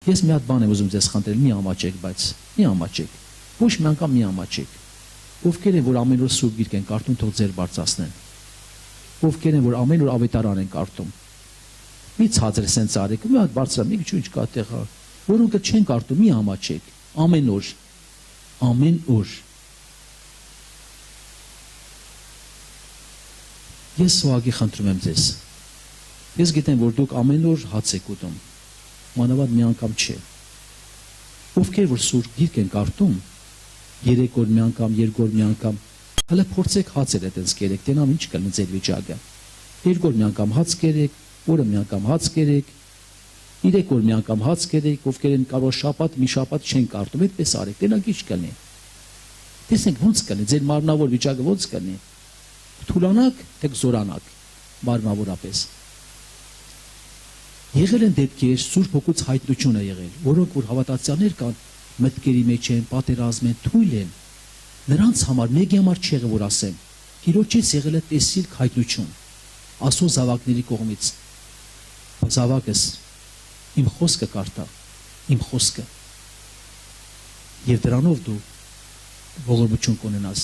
Ես մի հատ բան եմ ուզում ձեզ խնդրել, մի ամաչեք, բայց մի ամաչեք։ Ոչ մի անգամ մի ամաչեք։ Ովքեր են, որ ամեն օր Սուրբ Գիրք են կարդում, թող ձեր բարձրացնեն։ Ովքեր են, որ ամեն օր ավետարան են կարդում։ Մի ցածր սենց արեք, մի հատ բարձրա, մի քիչ ինչ կա տեղ, որոնք չեն կարդում, մի ամաչեք։ Ամեն օր։ Ամեն օր։ Ես ուղղակի խնդրում եմ ձեզ։ Ես գիտեմ, որ դուք ամեն օր հաց եք ուտում։ Մանավանդ մի անգամ չէ։ Ովքեր որ Սուրբ Գիրք են կարդում, 3 օր մի անգամ, 2 օր մի անգամ, հələ փորձեք հացել այդպես կերեք, տենամ ինչ կլինի ձեր վիճակը։ 2 օր մի անգամ հաց կերեք, օրը մի անգամ հաց կերեք, 3 օր մի անգամ հաց կերեք, ովքեր են կարող շաբաթ, մի շաբաթ չեն կարդում, այդպես արեք, տենակ ինչ կլինի։ Տեսնենք ոնց կլինի, ձեր մարմնավոր վիճակը ոնց կլինի։ Թուլանաք, թե զորանաք, մարմնավորապես։ Եղել են դեպքեր, Սուրբ Հոգուց հայտնություն է եղել, որոնք որ հավատացյալներ կան, մտքերի մեջ են, պատերազմ են, թույլ են։ Նրանց համար մեկի համար չի եղել, որ ասեմ, Տիրոջից եղել է տեսիլ հայտնություն, Աստծո զավակների կողմից։ Զավակս իմ խոսքը կարդա, իմ խոսքը։ Եվ դրանով դու ողորմություն կունենաս։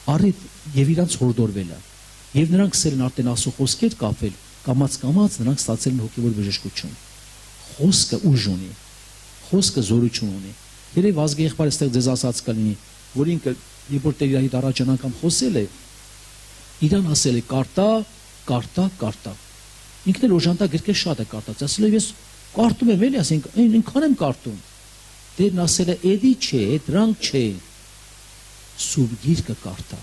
Առիթ եւ իրանց հորդորվելը։ Եվ նրանք սկսել են արդեն Աստծո խոսքեր կապել, կամաց նրանք ստացել են հոգևոր բժշկություն։ Խոսքը ուժ ունի, խոսքը զորություն ունի։ Երբ ազգի եղբայրը այստեղ ձեզ ասած կլինի, որ ինքը երբ որ Տերը իր առաջին անգամ խոսել է, իրան ասել է կարտա, ինքն էլ օժանդա գրքեր շատ է կարդաց, ասել է ես կարդում եմ էլի, ասենք ինքան եմ կարդում։ Տերն ասել է էդի չէ, դրանք չէ։ Սուրբ Գիրքը կարտա։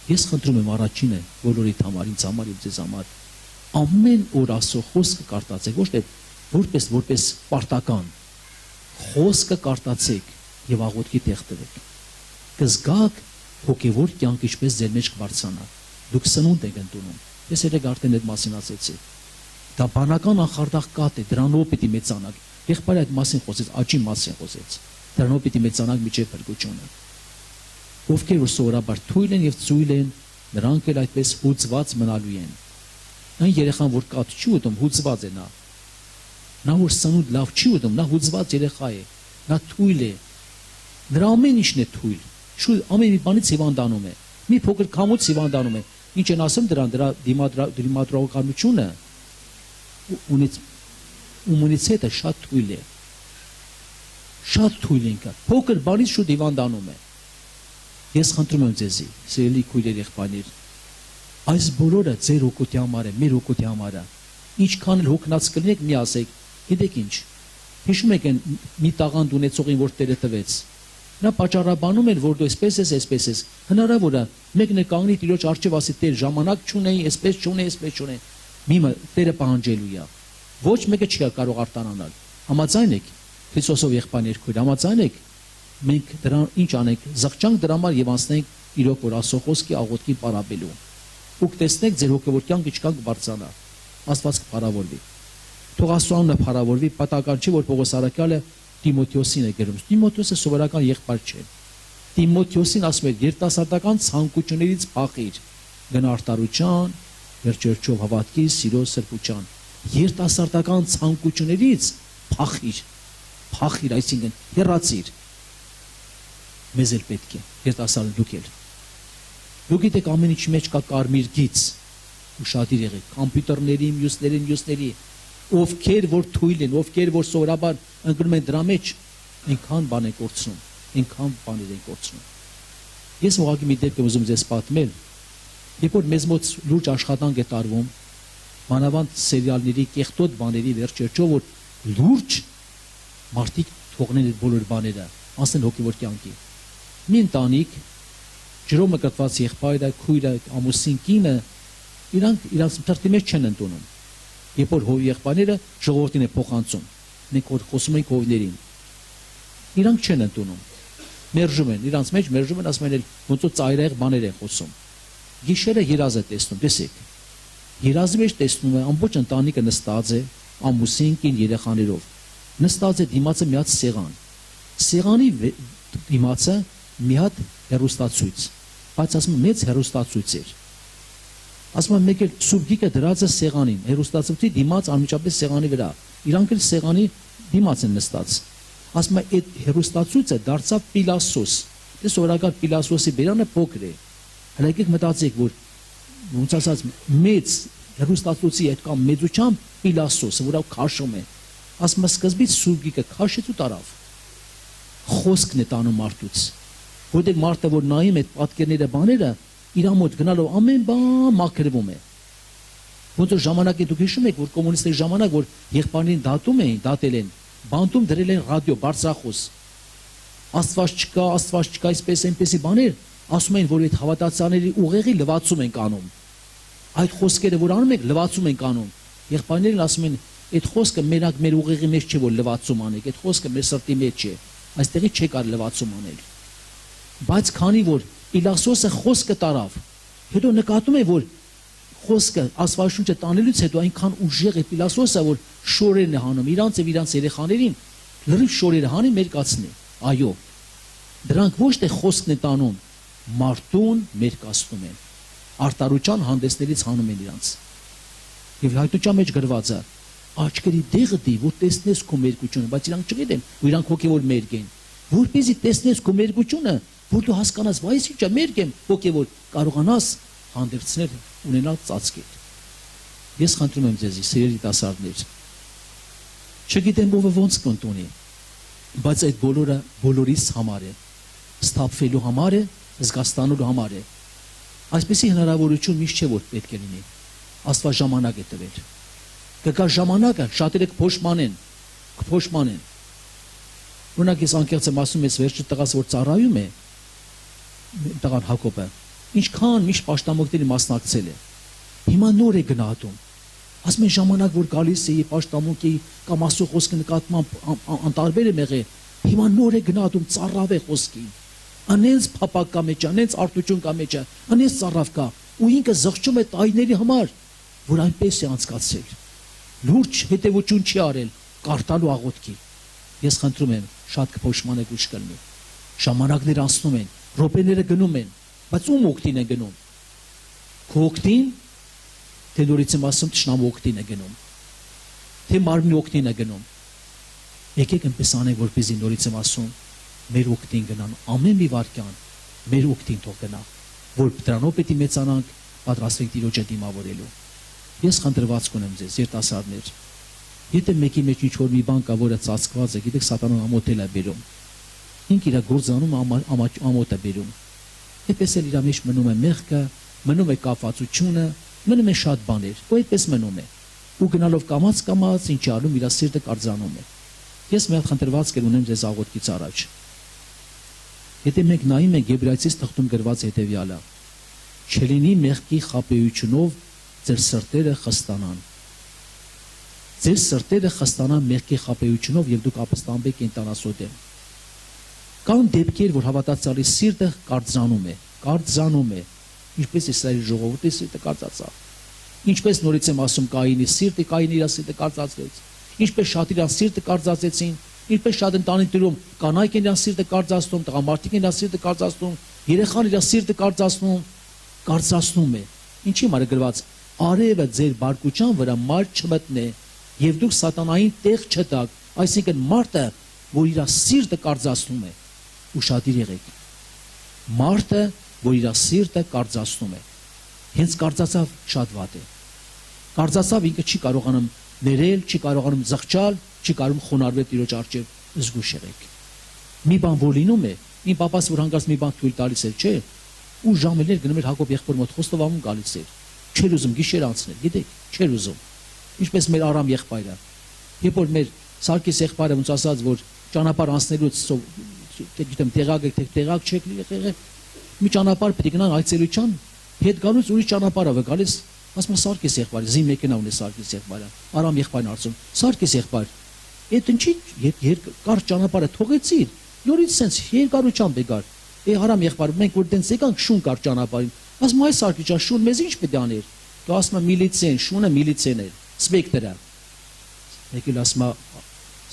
Ես խնդրում եմ առաջինը բոլորիդ համար, ինձ համար եւ ձեզ համար ամեն օր Աստծո խոսքը կարդացեք, ոչ թե որպես պարտական խոսքը կարդացեք եւ աղոթքի տեղ տվեք։ Կզգաք հոգեվոր կյանք ինչպես ձեր մեջ կբարձրանա։ Դուք սնունդ եք ընդունում։ Ես երեք արդեն այդ մասին ասեցի։ Դա բանական անխարդախ կատ է, դրանով պիտի մեծանաք։ Եղբայրը այդ մասին խոսեց, աճի մասին խոսեց։ Դրանով պիտի մեծանաք միջև փրկությունը։ Ովքեր որ սովորաբար թույլ են եւ ծույլ են, նրանք էլ այդպես հուծված մնալու են։ Այն երեխան որ կատ չի ուտում, հուծված է նա։ Նա որ սնունդ լավ չի ուտում, նա հուծված երեխա է։ Նա թույլ է։ Նրա ամեն ինչն է թույլ։ Շուտ ամեն մի բանից հիվանդանում է։ Մի փոքր քամուց հիվանդանում է։ Ինչ են ասում դրա դիմադրողականությունը ունից հետը շատ թույլ է։ Շատ թույլ ինքը։ Փոքր բանից շուտ հիվանդանում է։ Ես խնդրում եմ ձեզի, սիրելի քույրեր եղբայրներ, այս բոլորը ձեր օգուտի համար է, մեր օգուտի համար է։ Ինչքան էլ հոգնած կլինեք, մի ասեք, գիտեք ինչ։ Հիշում եք այն մի տաղանդ ունեցողին, որ Տերը տվեց։ Նա պատճառաբանում էր, որ դու այսպես ես։ Հնարավոր է, մեկն է կանգնի Տիրոջ առջև ասի, Տեր, ժամանակ չունեի, այսպես չունեի։ Միմը Տերը պահանջելու է։ Ոչ մեկը չի կարող արտանանալ։ Համաձայն եք Քրիստոսով եղբայրներ քույր, համաձայն եք։ Մենք դրան ինչ անենք, զղջանք դրա համար եւ անցնենք իրոք որ Աստծո խոսքի աղոթքի պարաբելու։ Ուք տեսնեք ձեր հոգևոր կյանքը ինչքան կբարձրանա։ Աստված կփարավորվի։ Թող Աստծո անունը փարավորվի, պատահական չի որ Պողոս Արաքյալը Տիմոթեոսին է գրում։ Տիմոթեոսը սովորական եղբայր չէ։ Տիմոթեոսին ասում է երիտասարդական ցանկություններից փախիր, գնա արտարության, վերջերչով հավատքի, սիրո, սրբության։ Երիտասարդական ցանկություններից փախիր, այսինքն հեռացիր։ Մեզ էլ պետք է, երիտասարդ դուք էլ։ Դուք գիտեք ամեն ինչի մեջ կա կարմիր գիծ, ուշադիր եղեք, կոմպյուտերների, մյուսների, ովքեր որ թույլ են, ովքեր որ սովորաբար ընկնում են դրա մեջ, այնքան բան են կորցնում։ Ես ուղղակի մի դեպք եմ ուզում ձեզ պատմել, երբ որ մեզ մոտ լուրջ աշխատանք է տարվում, մանավանդ սերիալների, կեղտոտ բաների վերջերչով, որ լուրջ մարդիկ թողնեն այդ բոլոր բաները, անցնեն հոգևոր կյանքի։ Մի ընտանիք, ջրոմը կտրված եղբայրը, քույրը, ամուսին կինը, իրանց թղթի մեջ չեն ընդունում։ Երբ որ հոր եղբայրները ժողովրդին է փոխանցում, մենք որ խոսում ենք հովներին, իրանք չեն ընդունում, մերժում են, իրանց մեջ մերժում են, ասում են ոնց որ ծայրահեղ բաներ են խոսում։ Գիշերը երազ է տեսնում, տեսեք, երազի մեջ տեսնում է ամբողջ ընտանիքը նստած է, ամուսին կին երեխաներով, նստած է դիմացը մի հատ սեղան, սեղանի դիմացը մի հատ հեռուստացույց, բայց ասում մեծ հեռուստացույց էր։ Ասում եմ մեկ էլ Սուրբ Գիրքը դրած է սեղանին, հերոստացույցի դիմաց անմիջապես սեղանի վրա։ Իրանք էլ սեղանի դիմաց են նստած։ Ասում է այդ հերոստացույցը դարձավ Պիլասոս։ Դե սովորական Պիլասոսի բերանը փոքր է։ Հələ եկեք մտածեք, որ ոնց ասած մեծ հերոստացույցի այդ կամ մեծությամբ Պիլասոսը, որը քաշում է։ Ասում է սկզբից Սուրբ Գիրքը քաշեց ու տարավ։ Խոսքն է տանում մարդուց։ Որտեղ մարդը որ նայում այդ պատկերները բաները, իր մոտ գնալով ամեն բան մաքրվում է։ Ոնց որ ժամանակի դուք հիշում եք, որ կոմունիստների ժամանակ որ եղբայրներին դատել են, բանտում դրել են ռադիո, բարձրախոս։ Աստված չկա, այսպես այնպեսի բաներ, ասում են, որ այդ հավատացյալների ուղեղի լվացում են կանում։ Այդ խոսքերը որ անում եք, լվացում են կանում։ Եղբայրներն ասում են, այդ խոսքը մենակ մեր ուղեղի մեջ չէ, որ լվացում անեք, այդ խոսքը մեր սրտի մեջ է։ Այստեղի չի կար լվացում անել։ Բայց քանի որ Պիլասոսը խոսքը տարավ, հետո նկատում է, որ խոսքը Աստվածաշունչը տանելուց հետո այնքան ուժեղ է Պիլասոսը, որ շորերն է հանում իրանց եւ իրանց երեխաներին, լրիվ շորերը հանի մերկացնի։ Այո, դրանք ոչ թե խոսքն է տանում, մարդուն մերկացնում են, արտարության հանդեսներից հանում են իրանց։ Եվ հայտնության մեջ գրված է, աչքերի դեղը դի, որ տեսնես քո մերկությունը, բայց իրանք չգիտեն, ու իրանք հոգևոր մերկ են, որպեսզի տեսնես քո մերկությունը, որ դու հասկանաս, վայ, ինչ է մերկ եմ, հոգևոր կարողանաս հանդերձներ ունենալ ծածկել։ Ես խնդրում եմ ձեզի, սիրելի տասարդներ, չգիտեմ ով ոնց կընդունի, բայց այդ բոլորը բոլորիս համար է, սթափվելու համար է, զգաստանալու համար է։ Այսպեսի հնարավորություն միշտ չէ որ պետք է լինի։ Աստված ժամանակ է տվել։ Կգա ժամանակը, շատերը կփոշմանեն։ Օրինակ ես անկեղծ եմ ասում, ես վերջը տղաս որ ծառայում է, տղան Հակոբը, ինչքան միշտ պաշտամունքների մասնակցել է։ Հիմա նոր է գնահատում։ Ասում են ժամանակ որ գալիս է պաշտամունքի կամ Աստծո խոսքը նկատմամբ անտարբեր է եղել, հիմա նոր է գնահատում ծառավ է խոսքի։ Անենց փապակ կա մեջ, անենց արտություն կա մեջ, անենց ծառավ կա, ու ինքը զղջում է տայների համար, որ այնպես է անցկացել։ Լուրջ հետևություն չի արել կարտալու աղոթքի։ Ես խնդրում եմ, շատ կփոշմանեք ու չկլնի։ Ժամանակներ անցնում են, րոպեները գնում են, բայց ում օգտին է գնում։ Քո օգտին, թե նորից եմ ասում, թշնամու օգտին է գնում, թե մարմնի օգտին է գնում։ Եկեք այնպես անենք, որպեսզի նորից եմ ասում, մեր օգտին գնան ամեն մի վարքյան, մեր օգտին թող գնա, որ դրանով պետք է մեծանանք, պատրաստվենք Տիրոջը դիմավորելու։ Ես խնդրված կունեմ ձեզ, երիտասարդներ, եթե մեկի մեջ ինչ-որ մի բան կա, որը ծածկված է, գիտեք սատանան ամոթել է բերում, ինք իր գործանում ամոթ է բերում, այդպես էլ իր մեջ մնում է մեղքը, մնում է կապվածությունը, մնում է շատ բաներ, ու այդպես մնում է, ու գնալով կամաց, ինչի անում իր սիրտը կարձանում է։ Ես մի հատ խնդրված կունեմ ձեզ աղոթքից առաջ։ Եթե մենք նայում ենք Եբրայեցիս թղթում գրված հետևյալը, չլինի մեղքի խաբեությունով ձեր սրտերը խստանան։ Ձեր սրտերը խստանան մեղքի խաբեությունով եւ դուք ապստամբեք կենտանասոտ են։ Կան դեպքեր, որ հավատացյալի սիրտը կարծանում է, ինչպես Իսրայելի ժողովուրդի սիրտը կարծացավ։ Ինչպես նորից եմ ասում Կայինի սիրտը, Կայինը իր սիրտը կարծացրեց։ Ինչպես շատ իրան սիրտը կարծացեցին, ինչպես շատ ընտանիքներում կանայք են իրան սիրտը կարծացնում, տղամարդիկ են իրան սիրտը կարծացնում, երեխան իրան սիրտը կարծացնում է։ Ինչի համար է գրված. արևը ձեր բարկության վրա մար չմտնե, եւ դուք սատանային տեղ չտաք, այսինքն մարդը, որ իր սիրտը կարծացնում է, ուշադիր եղեք։ Մարդը, որ իր սիրտը կարծացնում է, հենց կարծացավ շատ վատ է։ Կարծացավ ինքը չի կարողանում ներել, չի կարողանում զղջալ, չի կարողանում խոնարհվել Տիրոջ առջև, զգուշ եղեք։ Մի բան որ լինում է, իմ պապաս որ հանգած մի բան թույլ տալիս էր, չէ, ու ժամերներ գնում էր Հակոբ եղբոր մոտ խոստովանում գալիս էր։ Չէր ուզում գիշեր անցնել, գիտեք, չէր ուզում։ Ինչպես մեր Արամ եղբայրը։ Երբ որ մեր Սարգիս եղբայրը ոնց ասած, որ ճանապարհ անցնելուց գիտեմ տեղակ չեք եղել, մի ճանապարհ պետք է գնան այցելության, հետ գալուց ուրիշ ճանապարհով է գալիս, ասում է Սարգիս եղբայրը, զի մեքենա ունի Սարգիս եղբայրը, Արամ եղբայրն արծում, Սարգիս եղբայր, այդ ինչի երկար ճանապարհը թողեցիր, նորից sense երկարությամբ եկար։ Արամ եղբայր, մենք որ դենց եկանք շուն կար ճանապարհին, ասում այ Սարգիս ջան, շուն մեզ ինչ պետք է աներ։ Դու ասում ես միլիցիան, շունը միլիցիան է, սպեկտրա։ Եկել ասում է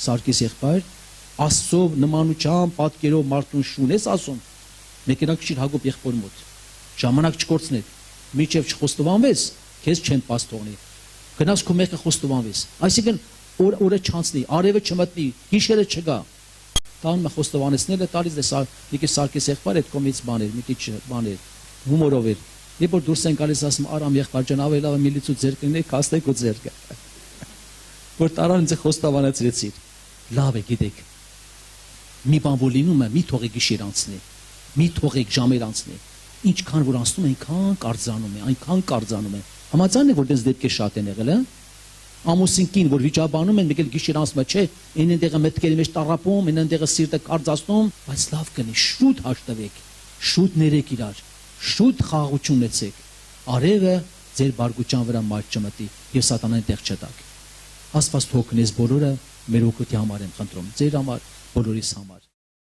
Սարգիս եղբայր, Աստծո նմանությամբ պատկերով մարդուն շուն ես ասում։ Մեքենա քիչ Հակոբ եղբոր մոտ։ Ժամանակ չկորցնեք։ միջև չխոստովանվես, քեզ չեն պաս թողնի։ Գնաս քո մեղքը խոստովանվես։ Այսինքն օրը չանցնի, արևը չմտնի, գիշերը չգա։ Տանը խոստովանեցնելը տալիս է մի քիչ Սարգիս եղբայր այդ կոմից բաներ, մի քիչ բաներ, հումորով էր։ Երբ որ դուրս են գալիս ասում Արամ եղբայր ջան, ավելի լավ է միլիցու ձեր կնեք, հաստեք ու ձեր կա։ Որ տարան ինձ խոստովանեցրեցիր։ Լավ է, գիտեք։ Մի բան որ լինում է, մի թողեք գիշեր անցնի, մի թողեք ժամեր անցնի։ Ինչքան որ անցնում է, այնքան կարծանում է։ Համաձայն եք որ դες դեպքեր շատ են եղել, հա։ Ամուսինքին որ վիճաբանում են, մեկ էլ գիշեր անցնում է, չէ, այնտեղը մտքերի մեջ տարապում, այնտեղը սիրտը կարծացնում, բայց լավ կնի, շուտ հաշտվեք, շուտ ներեք իրար, շուտ խաղաղություն ունեցեք։ Արևը ձեր բարգության վրա մայր չմտի եւ սատանան տեղ չտակ։ Աստված թող քնես բոլորը մեր օգուտի համար եմ խնդրում, ձեր համար, բոլորիս համար։